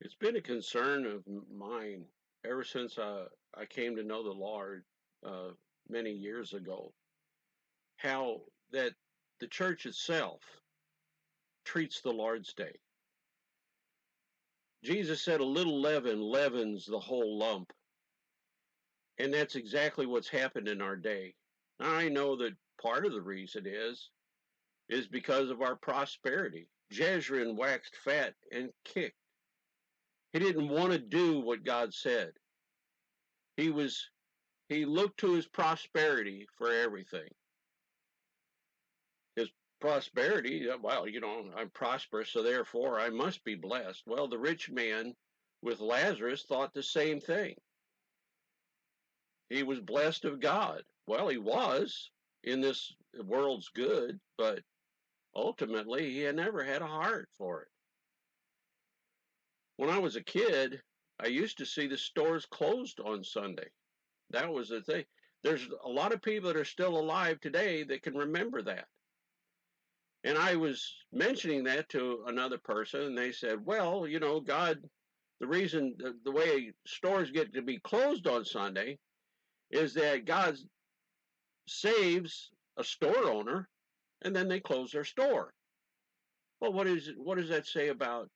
It's been a concern of mine ever since I came to know the Lord uh, many years ago, how that the church itself treats the Lord's Day. Jesus said a little leaven leavens the whole lump, and that's exactly what's happened in our day. Now, I know that part of the reason is because of our prosperity. Jezreel waxed fat and kicked. He didn't want to do what God said. He was he looked to his prosperity for everything. His prosperity, well, I'm prosperous, so therefore I must be blessed. Well, the rich man with Lazarus thought the same thing. He was blessed of God. Well, he was in this world's good, but ultimately he had never had a heart for it. When I was a kid, I used to see the stores closed on Sunday. That was the thing. There's a lot of people that are still alive today that can remember that. And I was mentioning that to another person, and they said, well, God, the reason the way stores get to be closed on Sunday is that God saves a store owner, and then they close their store. Well, what does that say about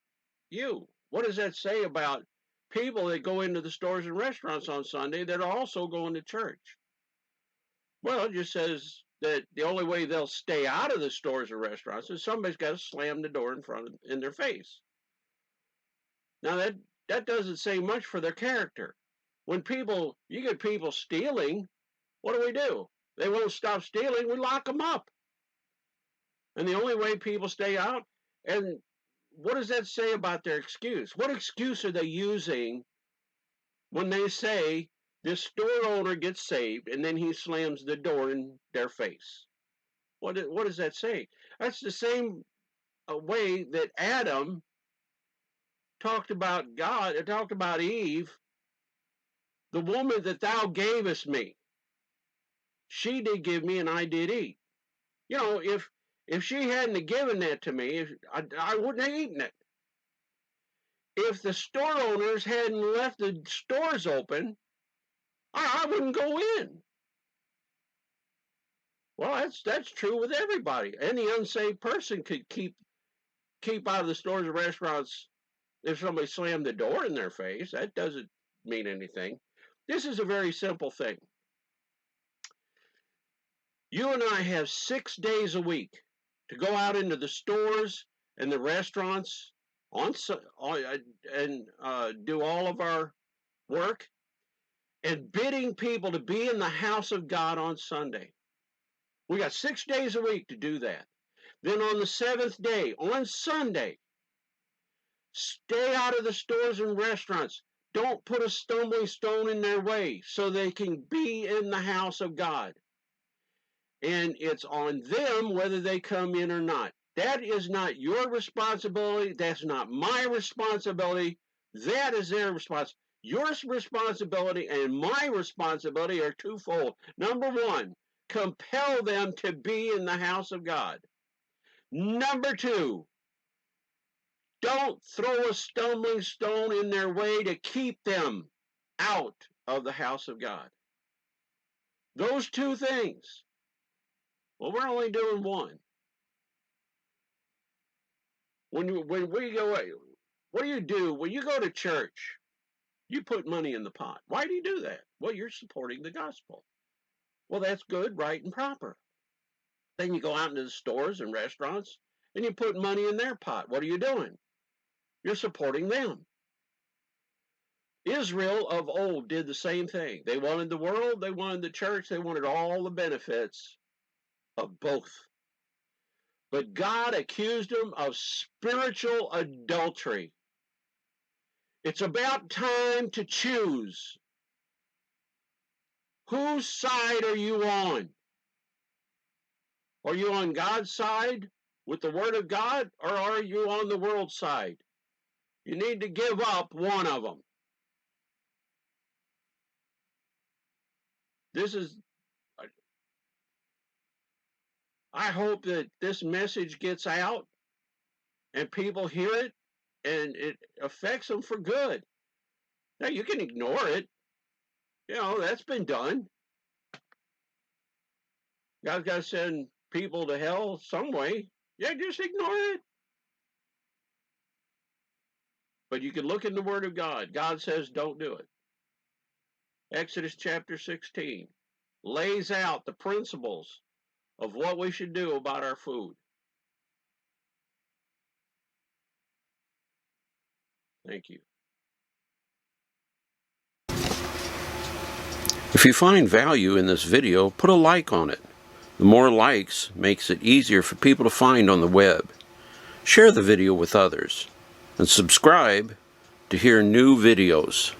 you? What does that say about people that go into the stores and restaurants on Sunday that are also going to church? Well, it just says that the only way they'll stay out of the stores or restaurants is somebody's got to slam the door in their face. Now that doesn't say much for their character. When you get people stealing, what do? They won't stop stealing. We lock them up. And the only way people stay out, and what does that say about their excuse? What excuse are they using when they say this store owner gets saved and then he slams the door in their face? What does that say? That's the same way that Adam talked about God, talked about Eve, the woman that thou gavest me. She did give me and I did eat. If she hadn't given that to me, I wouldn't have eaten it. If the store owners hadn't left the stores open, I wouldn't go in. Well, that's true with everybody. Any unsaved person could keep out of the stores and restaurants if somebody slammed the door in their face. That doesn't mean anything. This is a very simple thing. You and I have 6 days a week to go out into the stores and the restaurants and do all of our work and bidding people to be in the house of God on Sunday. We got 6 days a week to do that. Then on the seventh day, on Sunday, stay out of the stores and restaurants. Don't put a stumbling stone in their way so they can be in the house of God. And it's on them whether they come in or not. That is not your responsibility. That's not my responsibility. That is their responsibility. Your responsibility and my responsibility are twofold. Number one, compel them to be in the house of God. Number two, don't throw a stumbling stone in their way to keep them out of the house of God. Those two things. Well, we're only doing one. When we go, what do you do when you go to church? You put money in the pot. Why do you do that? Well, you're supporting the gospel. Well, that's good, right, and proper. Then you go out into the stores and restaurants and you put money in their pot. What are you doing? You're supporting them. Israel of old did the same thing. They wanted the world, they wanted the church, they wanted all the benefits of both. But God accused them of spiritual adultery. It's about time to choose. Whose side are you on? Are you on God's side with the Word of God, or are you on the world's side? You need to give up one of them. I hope that this message gets out and people hear it and it affects them for good. Now, you can ignore it. That's been done. God's got to send people to hell some way. Yeah, just ignore it. But you can look in the Word of God. God says don't do it. Exodus chapter 16 lays out the principles of what we should do about our food. Thank you. If you find value in this video, put a like on it. The more likes makes it easier for people to find on the web. Share the video with others, and subscribe to hear new videos.